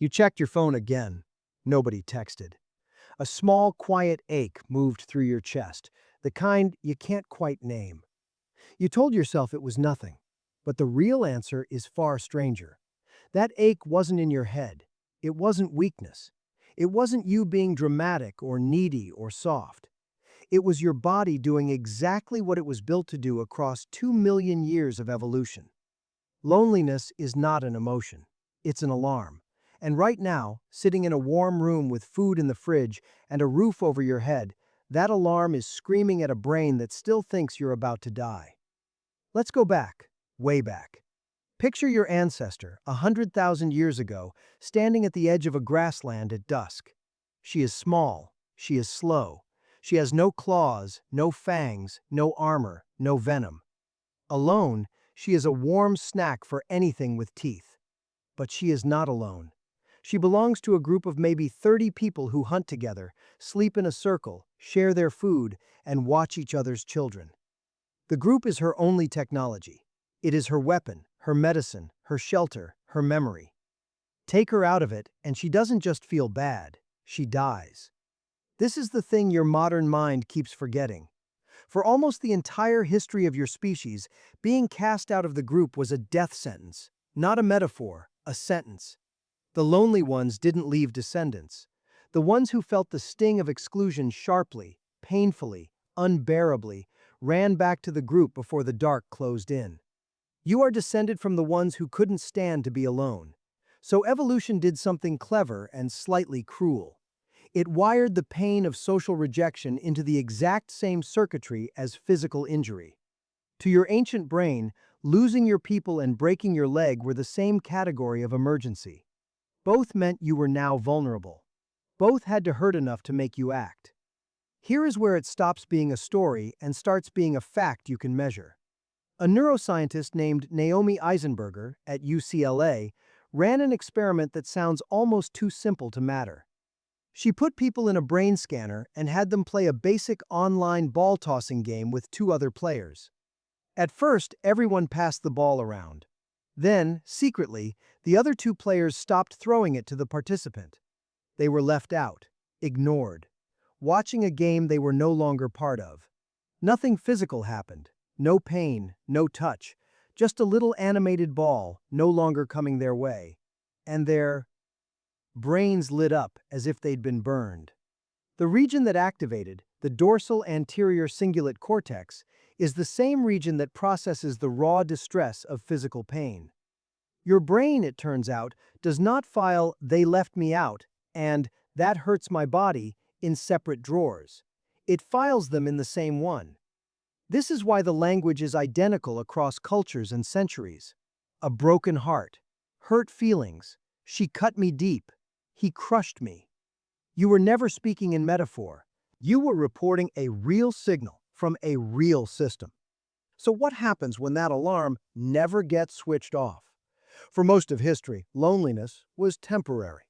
You checked your phone again. Nobody texted. A small, quiet ache moved through your chest, the kind you can't quite name. You told yourself it was nothing, but the real answer is far stranger. That ache wasn't in your head. It wasn't weakness. It wasn't you being dramatic or needy or soft. It was your body doing exactly what it was built to do across 2 million years of evolution. Loneliness is not an emotion. It's an alarm. And right now, sitting in a warm room with food in the fridge and a roof over your head, that alarm is screaming at a brain that still thinks you're about to die. Let's go back, way back. Picture your ancestor, 100,000 years ago, standing at the edge of a grassland at dusk. She is small. She is slow. She has no claws, no fangs, no armor, no venom. Alone, she is a warm snack for anything with teeth. But she is not alone. She belongs to a group of maybe 30 people who hunt together, sleep in a circle, share their food, and watch each other's children. The group is her only technology. It is her weapon, her medicine, her shelter, her memory. Take her out of it, and she doesn't just feel bad, she dies. This is the thing your modern mind keeps forgetting. For almost the entire history of your species, being cast out of the group was a death sentence, not a metaphor, a sentence. The lonely ones didn't leave descendants. The ones who felt the sting of exclusion sharply, painfully, unbearably, ran back to the group before the dark closed in. You are descended from the ones who couldn't stand to be alone. So evolution did something clever and slightly cruel. It wired the pain of social rejection into the exact same circuitry as physical injury. To your ancient brain, losing your people and breaking your leg were the same category of emergency. Both meant you were now vulnerable. Both had to hurt enough to make you act. Here is where it stops being a story and starts being a fact you can measure. A neuroscientist named Naomi Eisenberger at UCLA ran an experiment that sounds almost too simple to matter. She put people in a brain scanner and had them play a basic online ball tossing game with two other players. At first, everyone passed the ball around. Then, secretly, the other two players stopped throwing it to the participant. They were left out, ignored, watching a game they were no longer part of. Nothing physical happened. No pain, no touch, just a little animated ball no longer coming their way. And their brains lit up as if they'd been burned. The region that activated, the dorsal anterior cingulate cortex, is the same region that processes the raw distress of physical pain. Your brain, it turns out, does not file "they left me out" and "that hurts my body" in separate drawers. It files them in the same one. This is why the language is identical across cultures and centuries. A broken heart, hurt feelings, she cut me deep, he crushed me. You were never speaking in metaphor. You were reporting a real signal from a real system. So what happens when that alarm never gets switched off? For most of history, loneliness was temporary.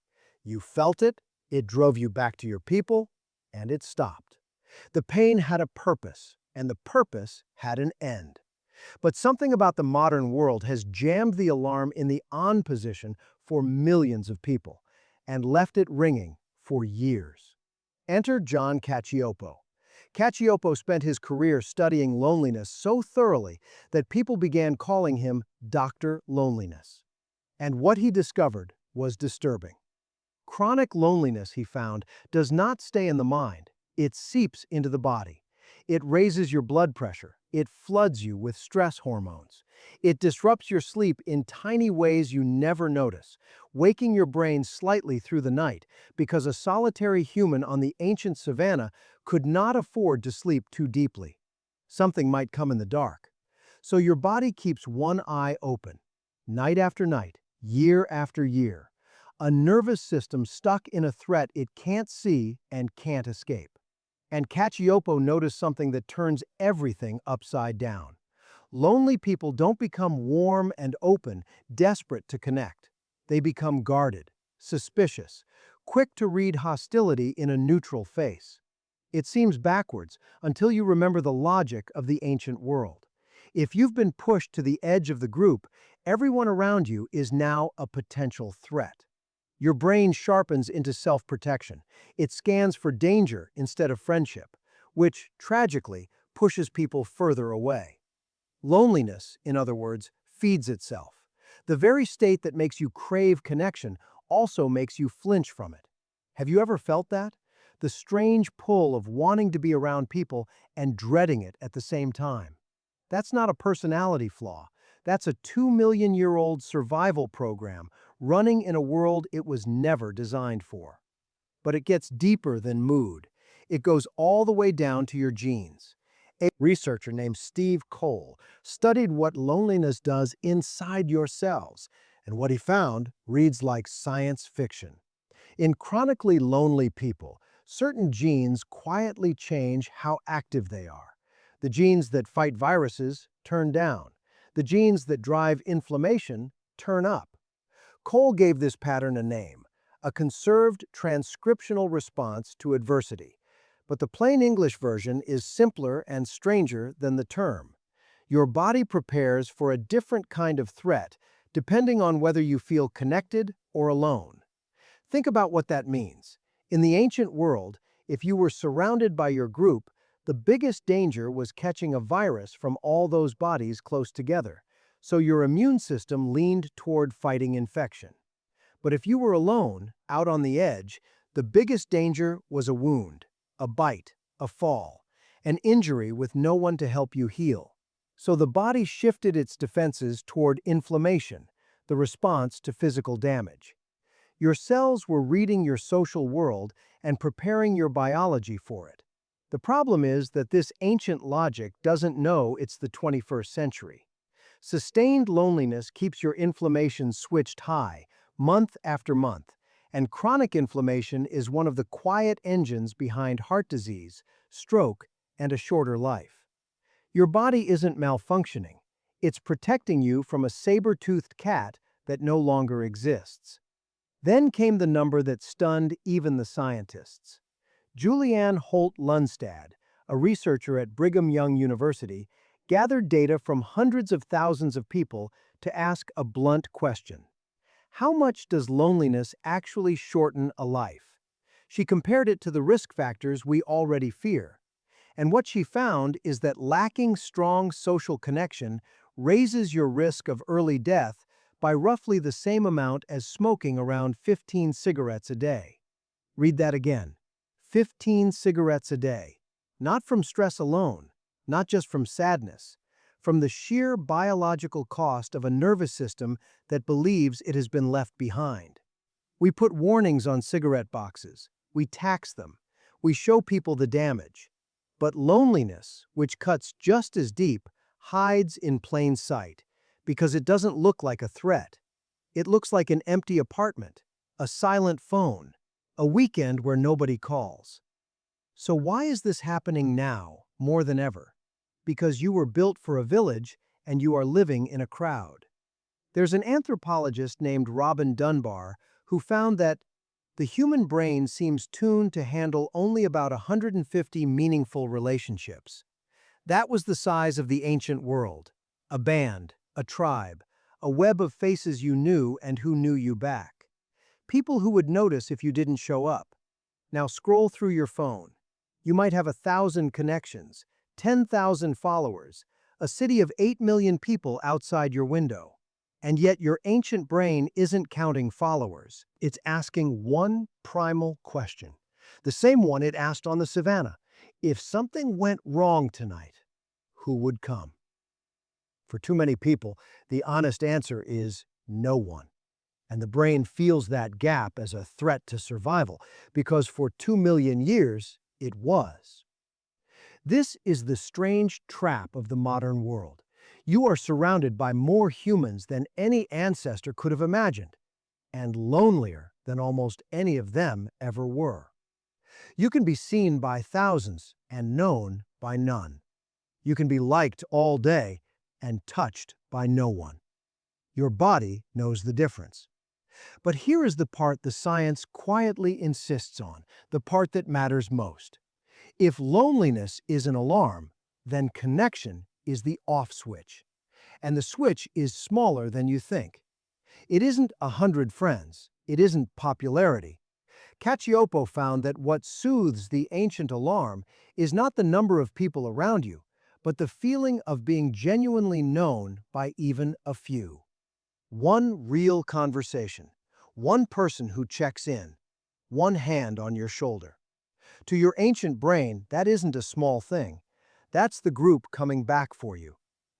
You felt it, it drove you back to your people, and it stopped. The pain had a purpose, and the purpose had an end. But something about the modern world has jammed the alarm in the on position for millions of people and left it ringing for years. Enter John Cacioppo. Cacioppo spent his career studying loneliness so thoroughly that people began calling him Dr. Loneliness. And what he discovered was disturbing. Chronic loneliness, he found, does not stay in the mind. It seeps into the body. It raises your blood pressure. It floods you with stress hormones. It disrupts your sleep in tiny ways you never notice, waking your brain slightly through the night because a solitary human on the ancient savanna could not afford to sleep too deeply. Something might come in the dark. So your body keeps one eye open, night after night, year after year. A nervous system stuck in a threat it can't see and can't escape. And Cacioppo noticed something that turns everything upside down. Lonely people don't become warm and open, desperate to connect. They become guarded, suspicious, quick to read hostility in a neutral face. It seems backwards until you remember the logic of the ancient world. If you've been pushed to the edge of the group, everyone around you is now a potential threat. Your brain sharpens into self-protection. It scans for danger instead of friendship, which, tragically, pushes people further away. Loneliness, in other words, feeds itself. The very state that makes you crave connection also makes you flinch from it. Have you ever felt that? The strange pull of wanting to be around people and dreading it at the same time. That's not a personality flaw. That's a 2 million-year-old survival program running in a world it was never designed for. But it gets deeper than mood. It goes all the way down to your genes. A researcher named Steve Cole studied what loneliness does inside your cells, and what he found reads like science fiction. In chronically lonely people, certain genes quietly change how active they are. The genes that fight viruses turn down. The genes that drive inflammation turn up. Cole gave this pattern a name, a conserved transcriptional response to adversity. But the plain English version is simpler and stranger than the term. Your body prepares for a different kind of threat depending on whether you feel connected or alone. Think about what that means. In the ancient world, if you were surrounded by your group, the biggest danger was catching a virus from all those bodies close together, so your immune system leaned toward fighting infection. But if you were alone, out on the edge, the biggest danger was a wound, a bite, a fall, an injury with no one to help you heal. So the body shifted its defenses toward inflammation, the response to physical damage. Your cells were reading your social world and preparing your biology for it. The problem is that this ancient logic doesn't know it's the 21st century. Sustained loneliness keeps your inflammation switched high, month after month, and chronic inflammation is one of the quiet engines behind heart disease, stroke, and a shorter life. Your body isn't malfunctioning. It's protecting you from a saber-toothed cat that no longer exists. Then came the number that stunned even the scientists. Julianne Holt-Lunstad, a researcher at Brigham Young University, gathered data from hundreds of thousands of people to ask a blunt question. How much does loneliness actually shorten a life? She compared it to the risk factors we already fear. And what she found is that lacking strong social connection raises your risk of early death by roughly the same amount as smoking around 15 cigarettes a day. Read that again. 15 cigarettes a day. Not from stress alone, not just from sadness, from the sheer biological cost of a nervous system that believes it has been left behind. We put warnings on cigarette boxes. We tax them. We show people the damage. But loneliness, which cuts just as deep, hides in plain sight because it doesn't look like a threat. It looks like an empty apartment, a silent phone, a weekend where nobody calls. So why is this happening now more than ever? Because you were built for a village and you are living in a crowd. There's an anthropologist named Robin Dunbar who found that the human brain seems tuned to handle only about 150 meaningful relationships. That was the size of the ancient world. A band, a tribe, a web of faces you knew and who knew you back. People who would notice if you didn't show up. Now scroll through your phone. You might have 1,000 connections, 10,000 followers, a city of 8 million people outside your window. And yet your ancient brain isn't counting followers. It's asking one primal question, the same one it asked on the savannah. If something went wrong tonight, who would come? For too many people, the honest answer is no one. And the brain feels that gap as a threat to survival, because for 2 million years, it was. This is the strange trap of the modern world. You are surrounded by more humans than any ancestor could have imagined, and lonelier than almost any of them ever were. You can be seen by thousands and known by none. You can be liked all day and touched by no one. Your body knows the difference. But here is the part the science quietly insists on, the part that matters most. If loneliness is an alarm, then connection is the off switch. And the switch is smaller than you think. It isn't 100 friends, It isn't popularity. Cacioppo found that what soothes the ancient alarm is not the number of people around you, but the feeling of being genuinely known by even a few. One real conversation, one person who checks in, one hand on your shoulder. To your ancient brain, that isn't a small thing. That's the group coming back for you.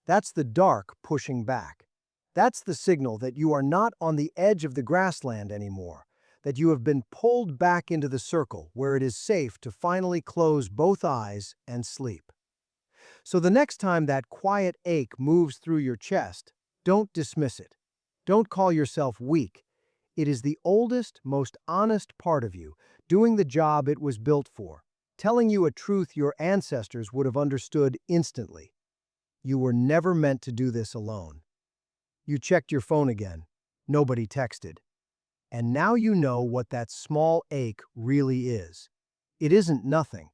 That's the dark pushing back. That's the signal that you are not on the edge of the grassland anymore, that you have been pulled back into the circle where it is safe to finally close both eyes and sleep. So the next time that quiet ache moves through your chest, don't dismiss it. Don't call yourself weak. It is the oldest, most honest part of you, doing the job it was built for, telling you a truth your ancestors would have understood instantly. You were never meant to do this alone. You checked your phone again. Nobody texted. And now you know what that small ache really is. It isn't nothing.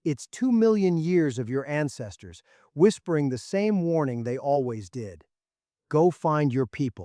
It's 2 million years of your ancestors whispering the same warning they always did. Go find your people.